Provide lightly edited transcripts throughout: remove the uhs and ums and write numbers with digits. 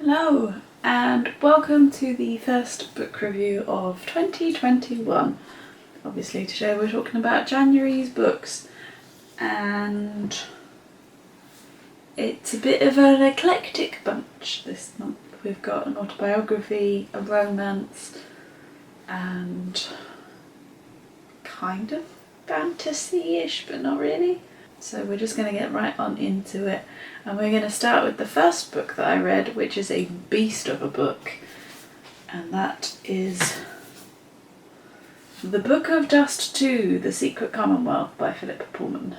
Hello and welcome to the first book review of 2021. Obviously today we're talking about January's books and it's a bit of an eclectic bunch this month. We've got an autobiography, a romance and kind of fantasy-ish but not really. So we're just going to get right on into it, and we're going to start with the first book that I read, which is a beast of a book, and that is The Book of Dust 2, The Secret Commonwealth by Pullman.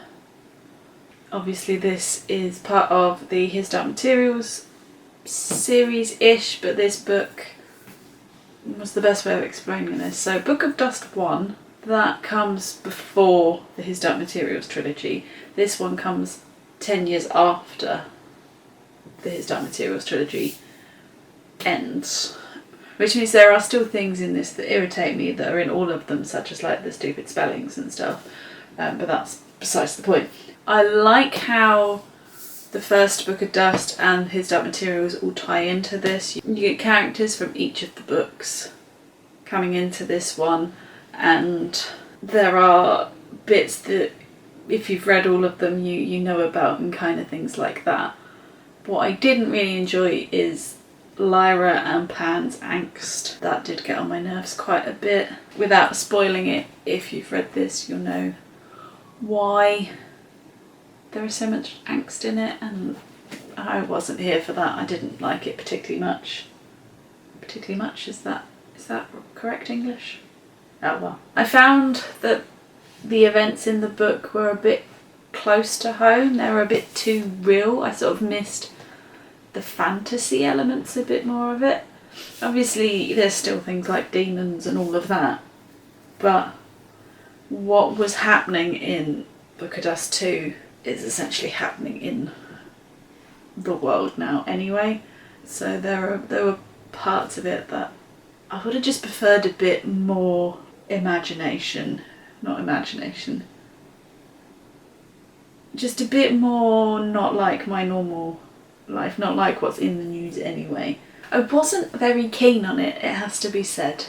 Obviously this is part of the His Dark Materials series-ish, but this book was the best way of explaining this. So Book of Dust 1, that comes before the His Dark Materials trilogy. This one comes 10 years after the His Dark Materials trilogy ends. Which means there are still things in this that irritate me that are in all of them, such as like the stupid spellings and stuff. But that's besides the point. I like how the first Book of Dust and His Dark Materials all tie into this. You get characters from each of the books coming into this one, and there are bits that if you've read all of them you know about and kind of things like that. What I didn't really enjoy is Lyra and Pan's angst. That did get on my nerves quite a bit. Without spoiling it, if you've read this you'll know why there is so much angst in it, and I wasn't here for that. I didn't like it particularly much. Particularly much, is that correct English? Oh well. I found that the events in the book were a bit close to home. They were a bit too real. I sort of missed the fantasy elements a bit more of it. Obviously there's still things like demons and all of that, but what was happening in Book of Dust 2 is essentially happening in the world now anyway. So there were parts of it that I would have just preferred a bit more just a bit more not like my normal life, not like what's in the news anyway. I wasn't very keen on it, it has to be said.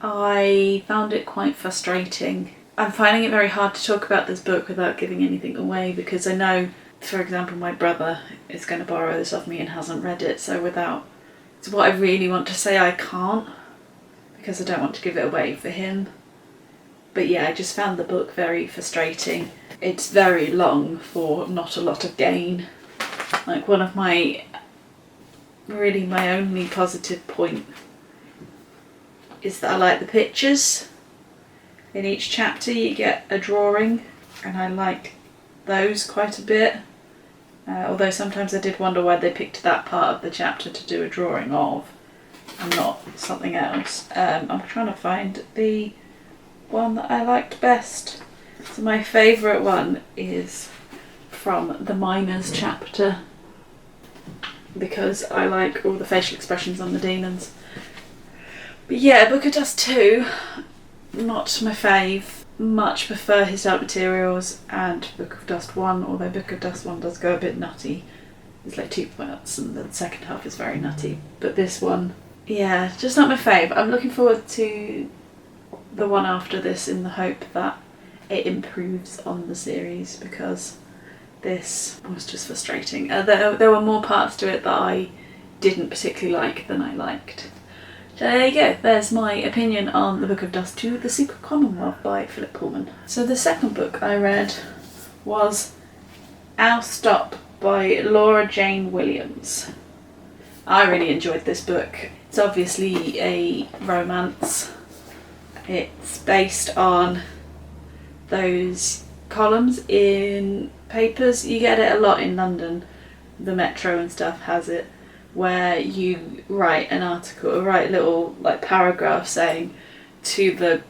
I found it quite frustrating. I'm finding it very hard to talk about this book without giving anything away, because I know, for example, my brother is going to borrow this off me and hasn't read it, so what I really want to say I can't, because I don't want to give it away for him. But yeah, I just found the book very frustrating. It's very long for not a lot of gain. Like one of my only positive point is that I like the pictures. In each chapter you get a drawing, and I like those quite a bit. Although sometimes I did wonder why they picked that part of the chapter to do a drawing of and not something else. I'm trying to find the one that I liked best. So my favourite one is from the Miners chapter, because I like all the facial expressions on the demons. But yeah, Book of Dust 2, not my fave. Much prefer His Dark Materials and Book of Dust 1, although Book of Dust 1 does go a bit nutty. There's like 2 parts and the second half is very nutty. But this one, yeah, just not my fave. I'm looking forward to the one after this in the hope that it improves on the series, because this was just frustrating. There were more parts to it that I didn't particularly like than I liked. So there you go, there's my opinion on The Book of Dust 2, The Secret Commonwealth by Pullman. So the second book I read was I'll Stop by Laura Jane Williams. I really enjoyed this book. It's obviously a romance. It's based on those columns in papers. You get it a lot in London, the Metro and stuff has it, where you write an article, or write a little like paragraph saying, to the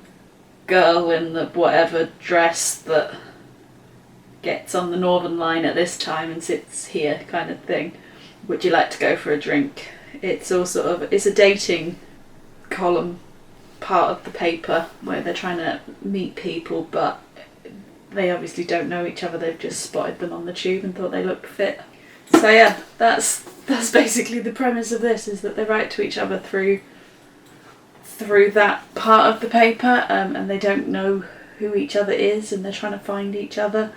girl in the whatever dress that gets on the Northern Line at this time and sits here kind of thing, would you like to go for a drink? It's all sort of, it's a dating column part of the paper where they're trying to meet people, but they obviously don't know each other, they've just spotted them on the tube and thought they looked fit. So yeah, that's basically the premise of this, is that they write to each other through that part of the paper, and they don't know who each other is, and they're trying to find each other.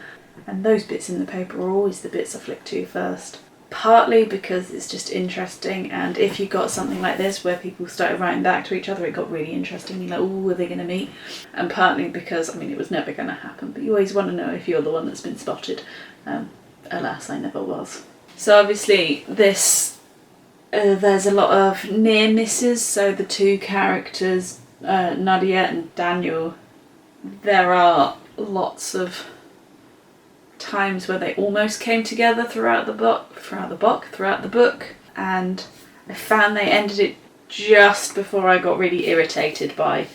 And those bits in the paper are always the bits I flick to first. Partly because it's just interesting, and if you got something like this where people started writing back to each other, it got really interesting. You're like, oh, are they going to meet? And partly because, I mean, it was never going to happen, but you always want to know if you're the one that's been spotted. Alas, I never was. So obviously this, there's a lot of near misses, so the two characters, Nadia and Daniel, there are lots of times where they almost came together throughout the book, and I found they ended it just before I got really irritated by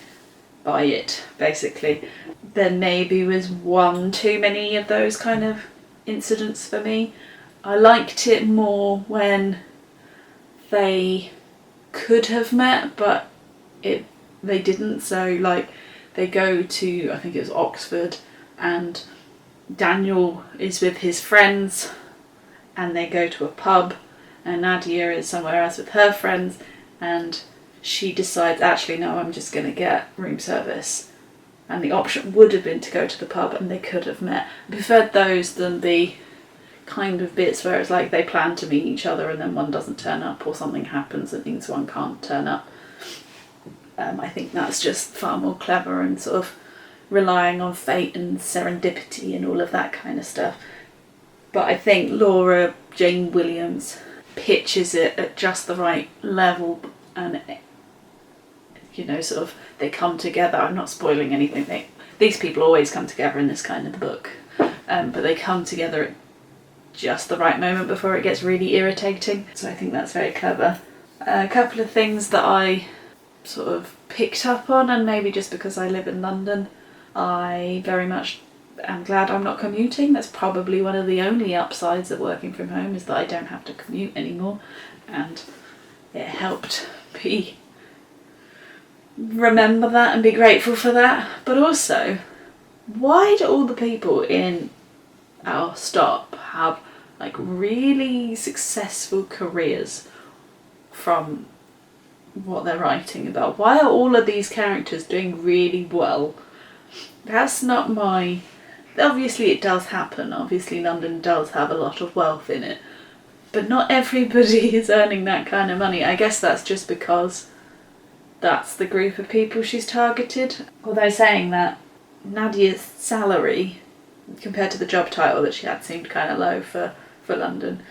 it, basically. There maybe was one too many of those kind of incidents for me. I liked it more when they could have met, but they didn't. So like, they go to, I think it was Oxford, and Daniel is with his friends and they go to a pub, and Nadia is somewhere else with her friends, and she decides, actually no, I'm just going to get room service. And the option would have been to go to the pub, and they could have met. I preferred those than the kind of bits where it's like they plan to meet each other and then one doesn't turn up, or something happens that means one can't turn up. I think that's just far more clever and sort of relying on fate and serendipity and all of that kind of stuff. But I think Laura Jane Williams pitches it at just the right level, and sort of they come together. I'm not spoiling anything. These people always come together in this kind of book, but they come together at just the right moment before it gets really irritating. So I think that's very clever. A couple of things that I sort of picked up on, and maybe just because I live in London, I very much am glad I'm not commuting. That's probably one of the only upsides of working from home, is that I don't have to commute anymore, and it helped me remember that and be grateful for that. But also, why do all the people in our stop have like really successful careers from what they're writing about? Why are all of these characters doing really well? That's not my... Obviously it does happen. Obviously London does have a lot of wealth in it. But not everybody is earning that kind of money. I guess that's just because that's the group of people she's targeted. Although saying that, Nadia's salary, compared to the job title that she had, seemed kind of low for London.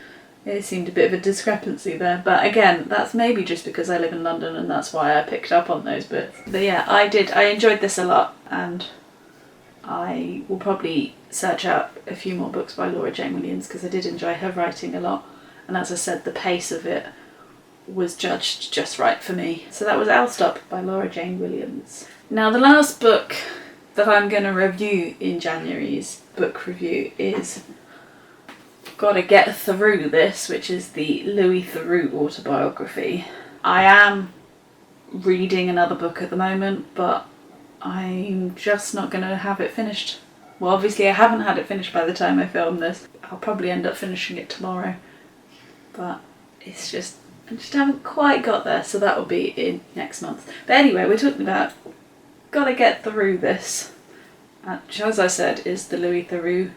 It seemed a bit of a discrepancy there. But again, that's maybe just because I live in London and that's why I picked up on those bits. But yeah, I enjoyed this a lot, and I will probably search out a few more books by Laura Jane Williams, because I did enjoy her writing a lot, and as I said, the pace of it was judged just right for me. So that was I'll Stop by Laura Jane Williams. Now the last book that I'm going to review in January's book review is Gotta Get Theroux This, which is the Louis Theroux autobiography. I am reading another book at the moment, but I'm just not going to have it finished. Well, obviously I haven't had it finished by the time I film this. I'll probably end up finishing it tomorrow, but it's just, I just haven't quite got there, so that will be in next month. But anyway, we're talking about Gotta Get Theroux This, which, as I said, is the Louis Theroux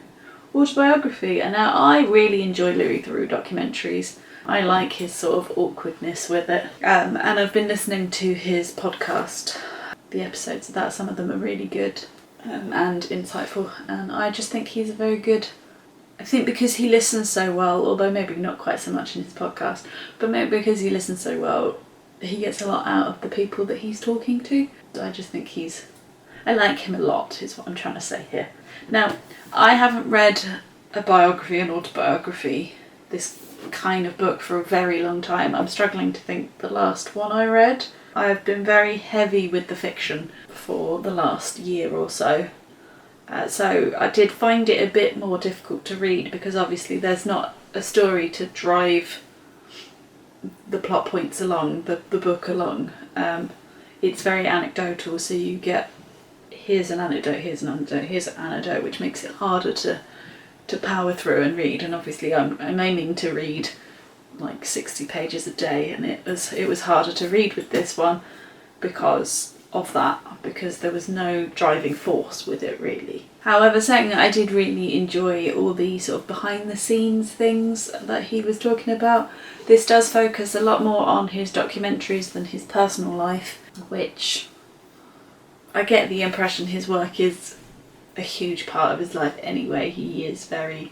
autobiography. And now I really enjoy Louis Theroux documentaries. I like his sort of awkwardness with it, and I've been listening to his podcast. The episodes of that, some of them are really good and insightful, and I just think he's a very good... I think because he listens so well, although maybe not quite so much in his podcast, but maybe because he listens so well, he gets a lot out of the people that he's talking to. So I just think I like him a lot, is what I'm trying to say here. Now, I haven't read a biography, an autobiography, this kind of book for a very long time. I'm struggling to think the last one I read. I've been very heavy with the fiction for the last year or so. So I did find it a bit more difficult to read, because obviously there's not a story to drive the plot points along, the book along. It's very anecdotal, so you get here's an anecdote, here's an anecdote, here's an anecdote, which makes it harder to to power through and read, and obviously I'm aiming to read like 60 pages a day, and it was harder to read with this one because of that, because there was no driving force with it really. However, saying that, I did really enjoy all the sort of behind the scenes things that he was talking about. This does focus a lot more on his documentaries than his personal life, which I get the impression his work is a huge part of his life anyway. He is very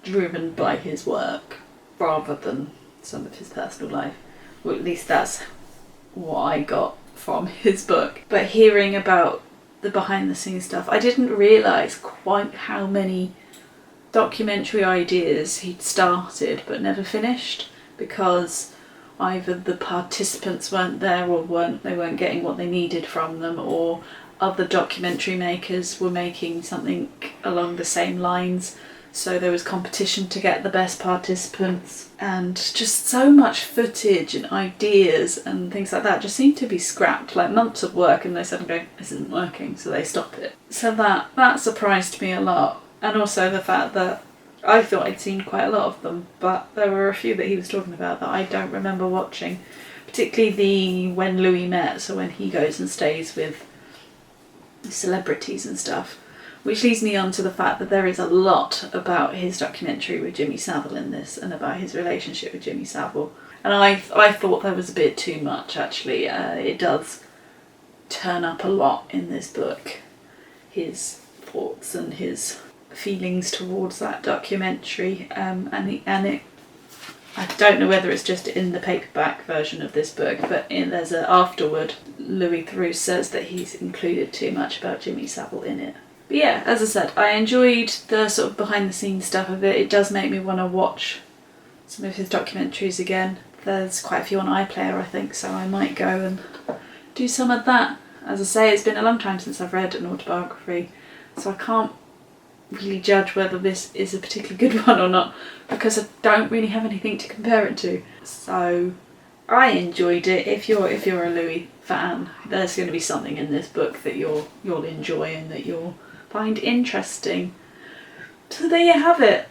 driven by his work rather than some of his personal life. Well, at least that's what I got from his book. But hearing about the behind the scenes stuff, I didn't realise quite how many documentary ideas he'd started but never finished, because either the participants weren't there or they weren't getting what they needed from them, or other documentary makers were making something along the same lines, so there was competition to get the best participants, and just so much footage and ideas and things like that just seemed to be scrapped, like months of work, and they said, okay, this isn't working, so they stop it. So that surprised me a lot, and also the fact that I thought I'd seen quite a lot of them, but there were a few that he was talking about that I don't remember watching, particularly the when Louis met, so when he goes and stays with celebrities and stuff, which leads me on to the fact that there is a lot about his documentary with Jimmy Savile in this, and about his relationship with Jimmy Savile, and I thought there was a bit too much actually. It does turn up a lot in this book, his thoughts and his feelings towards that documentary, and it I don't know whether it's just in the paperback version of this book, but there's an afterword. Louis Theroux says that he's included too much about Jimmy Savile in it. But yeah, as I said, I enjoyed the sort of behind the scenes stuff of it. It does make me want to watch some of his documentaries again. There's quite a few on iPlayer, I think, so I might go and do some of that. As I say, it's been a long time since I've read an autobiography, so I can't really judge whether this is a particularly good one or not, because I don't really have anything to compare it to. So I enjoyed it. If you're a Louis fan, there's going to be something in this book that you'll enjoy and that you'll find interesting. So there you have it.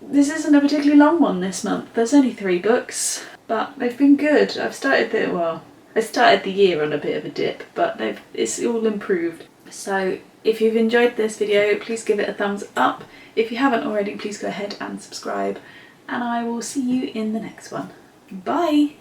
This isn't a particularly long one this month. There's only 3 books, but they've been good. I started the year on a bit of a dip, but it's all improved. So if you've enjoyed this video, please give it a thumbs up. If you haven't already, please go ahead and subscribe, and I will see you in the next one. Bye!